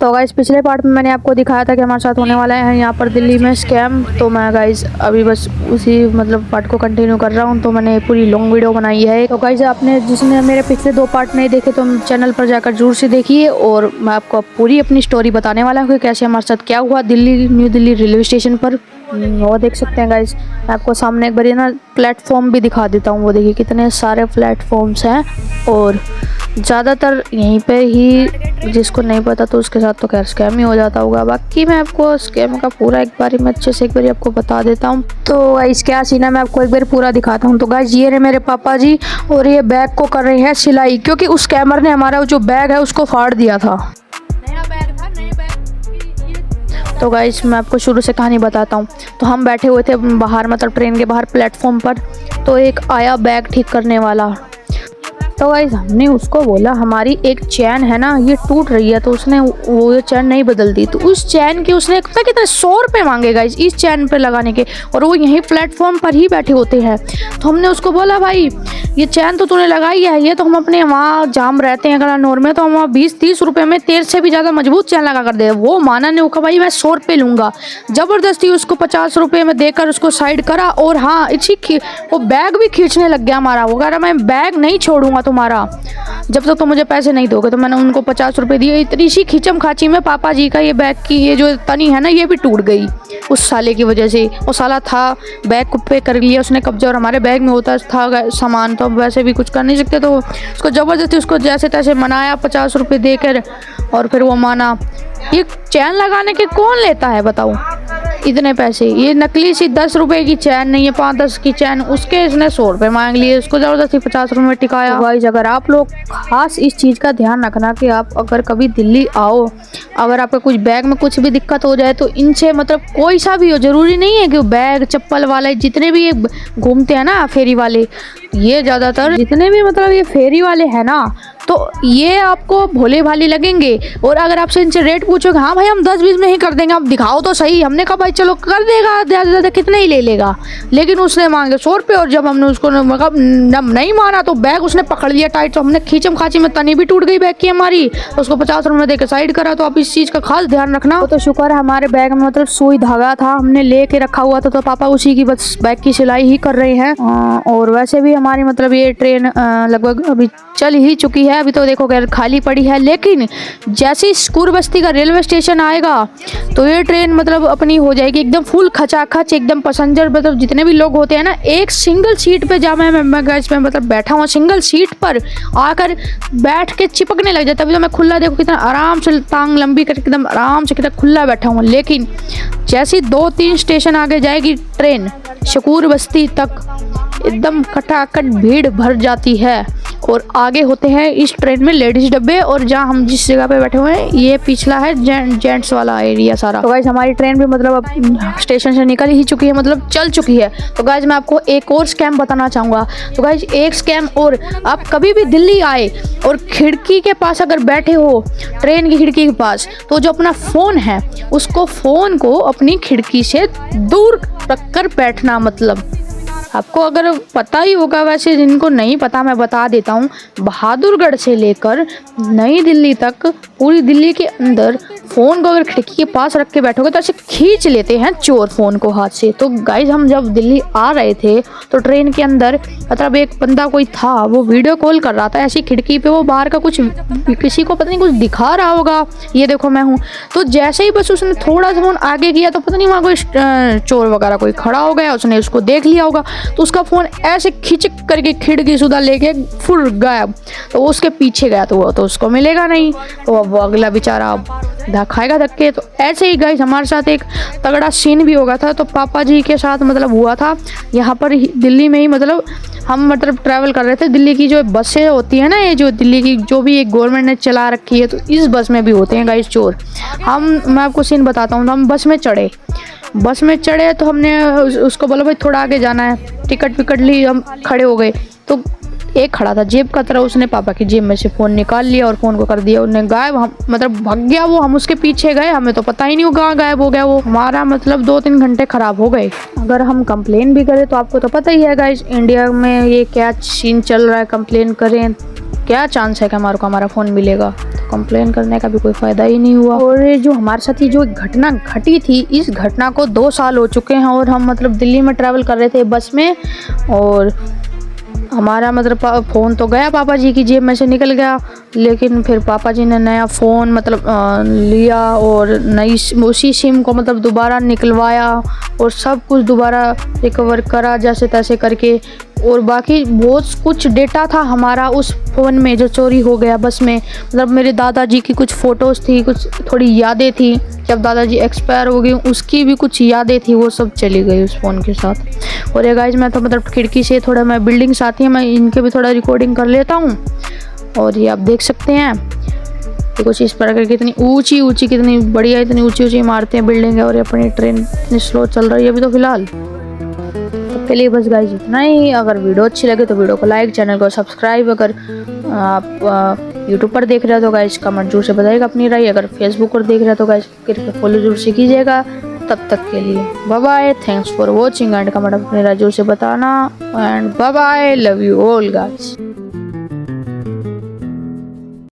तो गाइस पिछले पार्ट में मैंने आपको दिखाया था कि हमारे साथ होने वाला है यहाँ पर दिल्ली में स्कैम। तो मैं गाइस अभी बस उसी मतलब पार्ट को कंटिन्यू कर रहा हूँ। तो मैंने पूरी लॉन्ग वीडियो बनाई है। तो गाइस आपने जिसने मेरे पिछले 2 पार्ट नहीं देखे तो चैनल पर जाकर जरूर से देखिए। और मैं आपको पूरी अपनी स्टोरी बताने वाला हूँ कि कैसे हमारे साथ क्या हुआ Delhi new Delhi railway station पर। वो देख सकते हैं गाइस, मैं आपको सामने एक बार ना प्लेटफॉर्म भी दिखा देता हूँ। वो देखिए कितने सारे प्लेटफॉर्म्स हैं और ज़्यादातर यहीं पे ही, जिसको नहीं पता तो उसके साथ तो खैर स्कैम ही हो जाता होगा। बाकी मैं आपको स्कैम का पूरा एक बारी मैं अच्छे से एक बारी आपको बता देता हूँ। तो गाइस क्या सीन है मैं आपको एक बार पूरा दिखाता हूँ। तो गाइस ये रहे मेरे पापा जी और ये बैग को कर रहे हैं सिलाई, क्योंकि उस स्कैमर ने हमारा जो बैग है उसको फाड़ दिया था। तो गाइस मैं आपको शुरू से कहानी बताता हूँ। तो हम बैठे हुए थे बाहर, मतलब ट्रेन के बाहर प्लेटफॉर्म पर। तो एक आया बैग ठीक करने वाला। तो गाइस हमने उसको बोला हमारी एक चैन है ना ये टूट रही है। तो उसने वो चैन नहीं बदल दी। तो उस चैन की उसने पता कितने 100 रुपये मांगे गाइस इस चैन पे लगाने के, और वो यहीं प्लेटफॉर्म पर ही बैठे होते हैं। तो हमने उसको बोला भाई ये चैन तो तूने लगाई है, ये तो हम अपने वहाँ जाम रहते हैं गलानौर में, तो हम वहाँ 20-30 रुपये में तेरे से भी ज़्यादा मजबूत चैन लगा कर दे। वो माना नहीं, वो कहा भाई मैं 100 रुपये लूँगा। ज़बरदस्ती उसको 50 रुपये में देकर उसको साइड करा। और हाँ वो बैग भी खींचने लग गया हमारा। वो कह रहा मैं बैग नहीं छोड़ूंगा तुम्हारा जब तक तो मुझे पैसे नहीं दोगे। तो मैंने उनको 50 रुपये दिए। इतनी सी खींचम खाची में पापा जी का ये बैग की ये जो तनी है ना ये भी टूट गई उस साले की वजह से। वो साला था बैग पे कर लिया उसने कब्जा, और हमारे बैग में होता था सामान, तो अब वैसे भी कुछ कर नहीं सकते। तो उसको ज़बरदस्ती उसको जैसे तैसे मनाया 50 रुपये देकर, और फिर वो माना। ये चैन लगाने के कौन लेता है बताओ इतने पैसे? ये नकली सी 10 रुपए की चैन नहीं है, 5-10 की चैन, उसके इसने 100 रुपये मांग लिए। उसको ज़बरदस्ती 50 रुपये में टिकाया। तो गाइस अगर आप लोग खास इस चीज़ का ध्यान रखना कि आप अगर कभी दिल्ली आओ, अगर आपका कुछ बैग में कुछ भी दिक्कत हो जाए तो इनसे मतलब कोई सा भी हो, ज़रूरी नहीं है कि बैग चप्पल वाले जितने भी ये घूमते हैं ना फेरी वाले, ये ज़्यादातर जितने भी मतलब ये फेरी वाले हैं ना, तो ये आपको भोले भाले लगेंगे। और अगर आपसे इनसे रेट पूछोगे हाँ भाई हम 10-20 में ही कर देंगे, आप दिखाओ तो सही। हमने कहा भाई चलो कर देगा, ज़्यादा से ज़्यादा कितना ही ले लेगा, लेकिन उसने मांगे 100 रुपये। और जब हमने उसको नहीं माना तो बैग उसने पकड़ लिया टाइट। तो हमने खींचम खाची में तनी भी टूट गई बैग की हमारी। तो उसको 50 रुपये देकर साइड करा। तो आप इस चीज़ का खास ध्यान रखना। तो शुक्र है हमारे बैग में मतलब सुई धागा था, हमने लेके रखा हुआ था। तो पापा उसी की बस बैग की सिलाई ही कर रहे हैं। और वैसे भी हमारी मतलब ये ट्रेन लगभग अभी चल ही चुकी है। अभी तो देखो खैर खाली पड़ी है, लेकिन जैसे ही स्कूर बस्ती का रेलवे स्टेशन आएगा तो ये ट्रेन मतलब अपनी हो जाएगी एकदम फुल खचाखच, एकदम पैसेंजर मतलब जितने भी लोग होते हैं ना एक सिंगल सीट पे जा मैं गाइस में मतलब बैठा हुआ सिंगल सीट पर आकर बैठ के चिपकने लग जाता है। अभी तो मैं खुला देखो कितना आराम से टांग लंबी करके एकदम आराम से कितना खुला बैठा हूँ। लेकिन जैसे 2-3 स्टेशन आगे जाएगी ट्रेन शकूर बस्ती तक एकदम खटाखट भीड़ भर जाती है। और आगे होते हैं इस ट्रेन में लेडीज डब्बे, और जहाँ हम जिस जगह पे बैठे हुए हैं ये पिछला है जेंट्स वाला एरिया सारा। तो गाइस हमारी ट्रेन भी मतलब अब स्टेशन से निकल ही चुकी है, मतलब चल चुकी है। तो गाइस मैं आपको एक और स्कैम बताना चाहूँगा। तो गाइस एक स्कैम और, आप कभी भी दिल्ली आए और खिड़की के पास अगर बैठे हो ट्रेन की खिड़की के पास, तो जो अपना फ़ोन है उसको फ़ोन को अपनी खिड़की से दूर रख कर बैठना। मतलब आपको अगर पता ही होगा, वैसे जिनको नहीं पता मैं बता देता हूँ। बहादुरगढ़ से लेकर नई दिल्ली तक पूरी दिल्ली के अंदर फ़ोन को अगर खिड़की के पास रख के बैठोगे तो ऐसे खींच लेते हैं चोर फ़ोन को हाथ से। तो गाइस हम जब दिल्ली आ रहे थे तो ट्रेन के अंदर मतलब एक बंदा कोई था वो वीडियो कॉल कर रहा था ऐसी खिड़की पे। वो बाहर का कुछ किसी को पता नहीं कुछ दिखा रहा होगा, ये देखो मैं हूँ। तो जैसे ही बस उसने थोड़ा सा फ़ोन आगे किया तो पता नहीं वहाँ कोई चोर वगैरह कोई खड़ा हो गया, उसने उसको देख लिया होगा। तो उसका फ़ोन ऐसे खींच करके खिड़की सुधा लेके फुल गायब। तो उसके पीछे गया तो वो तो उसको मिलेगा नहीं, तो अब वो अगला बेचारा खाएगा धक्के। तो ऐसे ही गाइस हमारे साथ एक तगड़ा सीन भी होगा था। तो पापा जी के साथ मतलब हुआ था यहाँ पर दिल्ली में ही। मतलब हम मतलब ट्रैवल कर रहे थे, दिल्ली की जो बसें होती है ना, ये जो दिल्ली की जो भी एक गवर्नमेंट ने चला रखी है, तो इस बस में भी होते हैं गाइस चोर। मैं आपको सीन बताता हूँ। तो हम बस में चढ़े तो हमने उसको बोला भाई थोड़ा आगे जाना है, टिकट विकट ली, हम खड़े हो गए। तो एक खड़ा था जेब का तरह, उसने पापा की जेब में से फ़ोन निकाल लिया और फ़ोन को कर दिया उन्हें गायब। हम मतलब भाग गया वो, हम उसके पीछे गए, हमें तो पता ही नहीं वो कहाँ गायब हो गया। वो हमारा मतलब 2-3 घंटे ख़राब हो गए। अगर हम कंप्लेन भी करें तो आपको तो पता ही है गाइस इंडिया में ये क्या सीन चल रहा है। कंप्लेन करें क्या चांस है कि हमारे को हमारा फ़ोन मिलेगा, तो कंप्लेन करने का भी कोई फ़ायदा ही नहीं हुआ। और ये जो हमारे साथ ही जो घटना घटी थी, इस घटना को 2 साल हो चुके हैं और हम मतलब दिल्ली में ट्रैवल कर रहे थे बस में, और हमारा मतलब फ़ोन तो गया, पापा जी की जेब में से निकल गया, लेकिन फिर पापा जी ने नया फ़ोन मतलब लिया और नई उसी सिम को मतलब दोबारा निकलवाया और सब कुछ दोबारा रिकवर करा जैसे तैसे करके। और बाकी बहुत कुछ डेटा था हमारा उस फ़ोन में जो चोरी हो गया बस में। मतलब मेरे दादाजी की कुछ फ़ोटोज़ थी, कुछ थोड़ी यादें थी, जब दादाजी एक्सपायर हो गई उसकी भी कुछ यादें थी, वो सब चली गई उस फ़ोन के साथ। और ये गाइस मैं तो मतलब खिड़की से थोड़ा, मैं बिल्डिंग्स आती हैं मैं इनके भी थोड़ा रिकॉर्डिंग कर लेता हूँ। और ये आप देख सकते हैं कि कुछ इस प्रकार की इतनी ऊंची ऊंची, कितनी बढ़िया, इतनी ऊंची ऊंची इमारतें, बिल्डिंग है, और ये अपनी ट्रेन इतनी स्लो चल रही है अभी तो फिलहाल। तो के लिए बस गाइस इतना ही। अगर वीडियो अच्छी लगे तो वीडियो को लाइक, चैनल को सब्सक्राइब। अगर आप यूट्यूब पर देख रहे हो तो गाइस कमेंट जरूर से बताइएगा अपनी राय। अगर फेसबुक पर देख रहे हो तो गाइस फॉलो जरूर से कीजिएगा। तब तक के लिए bye bye, thanks for watching and comment अपनी राय जरूर से बताना and bye bye, love you all guys.